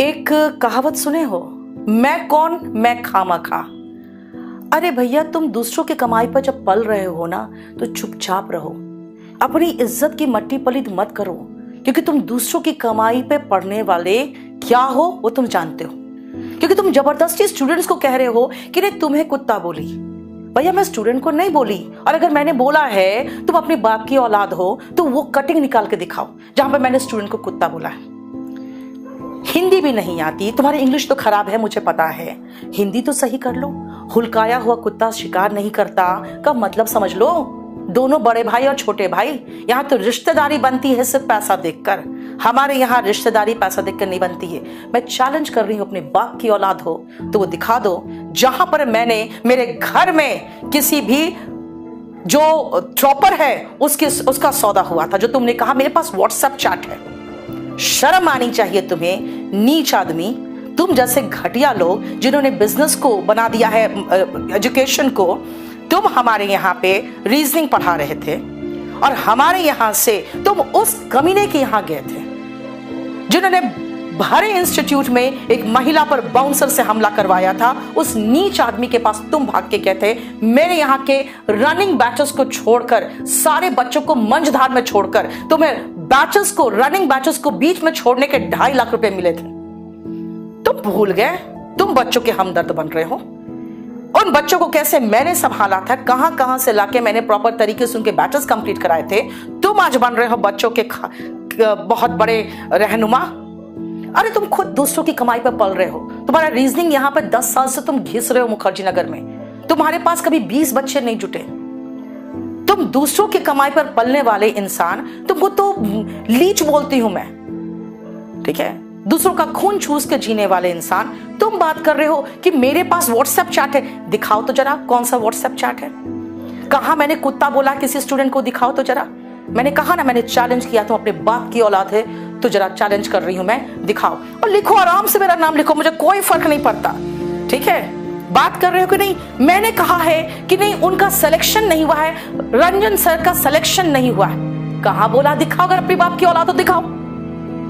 एक कहावत सुने हो, मैं कौन मैं खामखा। अरे भैया, तुम दूसरों की कमाई पर जब पल रहे हो ना, तो चुपचाप रहो। अपनी इज्जत की मट्टी पलीत मत करो, क्योंकि तुम दूसरों की कमाई पे पड़ने वाले क्या हो वो तुम जानते हो। क्योंकि तुम जबरदस्ती स्टूडेंट्स को कह रहे हो कि नहीं तुम्हें कुत्ता बोली। भैया, मैं स्टूडेंट को नहीं बोली, और अगर मैंने बोला है तुम अपने बाप की औलाद हो तो वो कटिंग निकाल के दिखाओ जहां पर मैंने स्टूडेंट को कुत्ता बोला है। हिंदी भी नहीं आती, तुम्हारी इंग्लिश तो खराब है मुझे पता है, हिंदी तो सही कर लो। हुलकाया हुआ कुत्ता शिकार नहीं करता का मतलब समझ लो। दोनों बड़े भाई और छोटे भाई, यहाँ तो रिश्तेदारी बनती है सिर्फ पैसा देखकर। हमारे यहाँ रिश्तेदारी पैसा देखकर नहीं बनती है। मैं चैलेंज कर रही हूँ, अपने बाप की औलाद हो तो वो दिखा दो जहां पर मैंने मेरे घर में किसी भी जो चॉपर है उसका सौदा हुआ था, जो तुमने कहा मेरे पास व्हाट्सएप चैट है। शर्म आनी चाहिए तुम्हें, नीच आदमी। तुम जैसे घटिया लोग जिन्होंने बिजनेस को बना दिया है एजुकेशन को। तुम हमारे यहाँ पे रीजनिंग पढ़ा रहे थे और हमारे यहाँ से तुम उस कमीने के यहाँ गए थे जिन्होंने भारे इंस्टीट्यूट में एक महिला पर बाउंसर से हमला करवाया था। उस नीच आदमी के पास तुम भाग के कहते मेरे यहाँ के रनिंग बैचेस को छोड़कर, सारे बच्चों को मंझधार में छोड़कर, तुम्हें बैचेस को, रनिंग बैचेस को बीच में छोड़ने के 2.5 लाख रुपए मिले थे। तुम भूल गए, तुम बच्चों के हमदर्द बन रहे हो। उन बच्चों को कैसे मैंने संभाला था, कहां कहां से लाके मैंने प्रॉपर तरीके से उनके बैचेस कंप्लीट कराए थे। तुम आज बन रहे हो बच्चों के बहुत बड़े रहनुमा। अरे तुम खुद दूसरों की कमाई पर पल रहे हो। तुम्हारा रीजनिंग यहाँ पर 10 साल से तुम घिस रहे हो मुखर्जी नगर में। तुम्हारे पास कभी 20 बच्चे नहीं जुटे। तुम दूसरों की कमाई पर पलने वाले इंसान, तुमको तो लीच बोलती हूं मैं, ठीक है। दूसरों का खून चूस के जीने वाले इंसान, तुम बात कर रहे हो कि मेरे पास व्हाट्सएप चैट है। दिखाओ तो जरा कौन सा व्हाट्सएप चैट है। कहा मैंने कुत्ता बोला किसी स्टूडेंट को, दिखाओ तो जरा। मैंने कहा ना, मैंने चैलेंज किया, तुम अपने बाप की औलाद है तो जरा चैलेंज कर रही हूं मैं, दिखाओ। और लिखो, आराम से मेरा नाम लिखो, मुझे कोई फर्क नहीं पड़ता, ठीक है। बात कर रहे हो कि नहीं, मैंने कहा है कि नहीं उनका सिलेक्शन नहीं हुआ है, रंजन सर का सिलेक्शन नहीं हुआ है। कहां बोला, दिखाओ। अगर अपनी बाप की औलाद तो दिखाओ,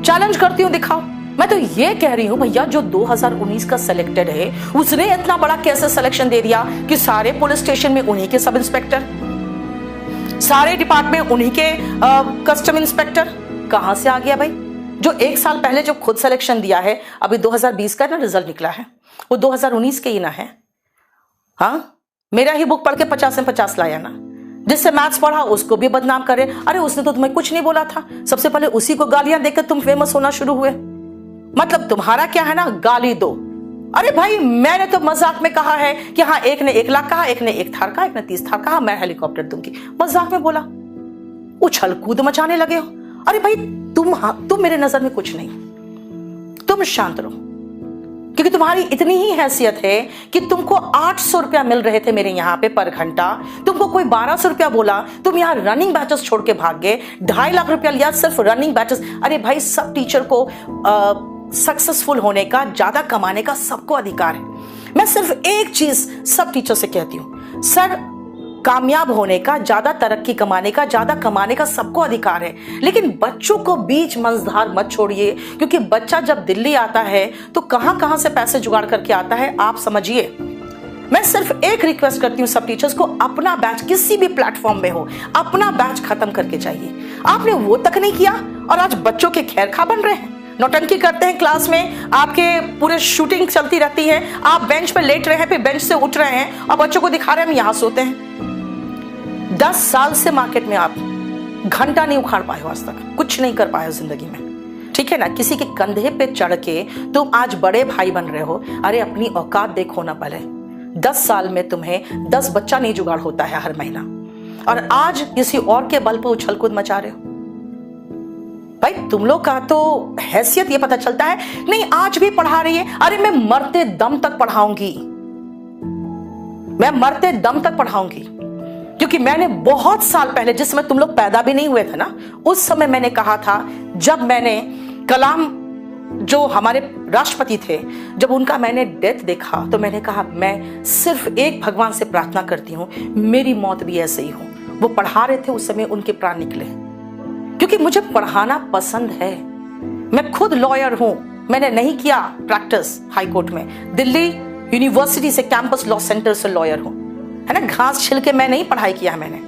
चैलेंज करती हूं, दिखाओ। मैं तो ये कह रही हूं भैया, जो 2019 का सिलेक्टेड है उसने इतना बड़ा कैसे सिलेक्शन दे दिया कि सारे पुलिस स्टेशन में उन्हीं के सब इंस्पेक्टर, सारे डिपार्टमेंट उन्हीं के कस्टम इंस्पेक्टर। कहां से आ गया भाई? जो 1 साल पहले जो खुद सिलेक्शन दिया है, अभी 2020 का ना रिजल्ट निकला है, वो 2019 के ही ना है। हाँ, मेरा ही बुक पढ़ के 50 में 50 लाया ना। जिससे मैथ्स पढ़ा उसको भी बदनाम करे। अरे उसने तो तुम्हें कुछ नहीं बोला था, सबसे पहले उसी को गालियां देकर तुम फेमस होना शुरू हुए। मतलब तुम्हारा क्या है ना, गाली दो। अरे भाई, मैंने तो मजाक में कहा है कि हाँ, एक ने 1 लाख कहा, एक ने 1 थार कहा, एक ने 30 थार कहा, मैं हेलीकॉप्टर दूंगी। मजाक में बोला, उछल कूद मचाने लगे हो। अरे भाई, तुम मेरे नजर में कुछ नहीं, तुम शांत रहो। क्योंकि तुम्हारी इतनी ही हैसियत है कि तुमको 800 रुपया मिल रहे थे मेरे यहाँ पे पर घंटा, तुमको कोई 1200 रुपया बोला, तुम यहाँ रनिंग बैचेस छोड़ के भाग गए। 2.5 लाख रुपया लिया सिर्फ रनिंग बैचेस। अरे भाई, सब टीचर को सक्सेसफुल होने का, ज्यादा कमाने का सबको अधिकार है। मैं सिर्फ एक चीज सब टीचर से कहती हूँ, सर, कामयाब होने का, ज्यादा तरक्की कमाने का, ज्यादा कमाने का सबको अधिकार है, लेकिन बच्चों को बीच मंझधार मत छोड़िए। क्योंकि बच्चा जब दिल्ली आता है तो कहां कहां से पैसे जुगाड़ करके आता है, आप समझिए। मैं सिर्फ एक रिक्वेस्ट करती हूँ सब टीचर्स को, अपना बैच किसी भी प्लेटफॉर्म में हो, अपना बैच खत्म करके जाइए। आपने वो तक नहीं किया और आज बच्चों के खैरखा बन रहे हैं, नौटंकी करते हैं क्लास में, आपके पूरे शूटिंग चलती रहती है। आप बेंच पे लेट रहे हैं, फिर बेंच से उठ रहे हैं और बच्चों को दिखा रहे हैं हम यहां सोते हैं। 10 साल से मार्केट में आप घंटा नहीं उखाड़ पाए हो, आज तक कुछ नहीं कर पाए हो जिंदगी में, ठीक है ना। किसी के कंधे पे चढ़ के तुम आज बड़े भाई बन रहे हो। अरे अपनी औकात देखो ना पहले। 10 साल में तुम्हें 10 बच्चा नहीं जुगाड़ होता है हर महीना, और आज किसी और के बल पर उछल कूद मचा रहे हो। भाई, तुम लोग का तो हैसियत ये पता चलता है। नहीं, आज भी पढ़ा रही है। अरे मैं मरते दम तक पढ़ाऊंगी, मैं मरते दम तक पढ़ाऊंगी। क्योंकि मैंने बहुत साल पहले, जिस समय तुम लोग पैदा भी नहीं हुए थे ना, उस समय मैंने कहा था, जब मैंने कलाम जो हमारे राष्ट्रपति थे, जब उनका मैंने डेथ देखा तो मैंने कहा मैं सिर्फ एक भगवान से प्रार्थना करती हूं, मेरी मौत भी ऐसे ही हो। वो पढ़ा रहे थे, उस समय उनके प्राण निकले। क्योंकि मुझे पढ़ाना पसंद है। मैं खुद लॉयर हूं, मैंने नहीं किया प्रैक्टिस हाई कोर्ट में, दिल्ली यूनिवर्सिटी से कैंपस लॉ सेंटर से लॉयर हूं, है ना। घास छिल के मैं नहीं पढ़ाई किया मैंने,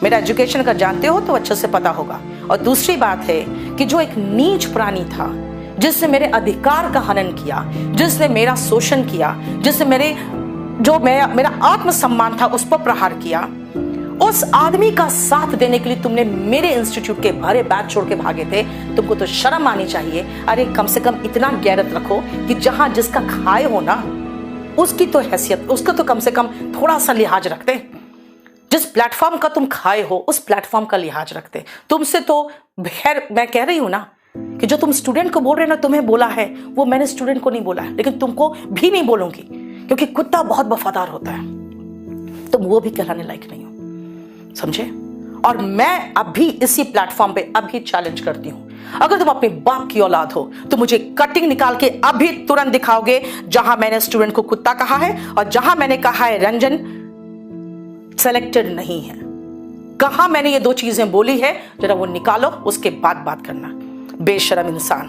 मेरा एजुकेशन का जानते हो तो अच्छे से पता होगा। और दूसरी बात है कि जो एक नीच प्राणी था, जिसने मेरे अधिकार का हनन किया, जिसने मेरा शोषण किया, जिसने मेरा आत्मसम्मान था उस पर प्रहार किया, उस आदमी का साथ देने के लिए तुमने मेरे इंस्टीट्यूट के भरे बैच छोड़ के भागे थे। तुमको तो शर्म आनी चाहिए। अरे कम से कम इतना गैरत रखो कि जहां जिसका खाए हो ना, उसकी तो हैसियत, उसका तो कम से कम थोड़ा सा लिहाज रखते। जिस प्लेटफॉर्म का तुम खाए हो उस प्लेटफॉर्म का लिहाज रखते। तुमसे तो खैर मैं कह रही हूं ना कि जो तुम स्टूडेंट को बोल रहे ना तुम्हें बोला है, वो मैंने स्टूडेंट को नहीं बोला है, लेकिन तुमको भी नहीं बोलूंगी, क्योंकि कुत्ता बहुत वफादार होता है, तुम वो भी कहलाने लायक नहीं हो, समझे। और मैं अभी इसी प्लेटफॉर्म पे अभी चैलेंज करती हूं, अगर तुम अपने बाप की औलाद हो तो मुझे कटिंग निकाल के अभी तुरंत दिखाओगे जहां मैंने स्टूडेंट को कुत्ता कहा है और जहां मैंने कहा है रंजन सेलेक्टेड नहीं है। कहां मैंने ये दो चीजें बोली है, जरा वो निकालो, उसके बाद बात करना। बेशरम इंसान।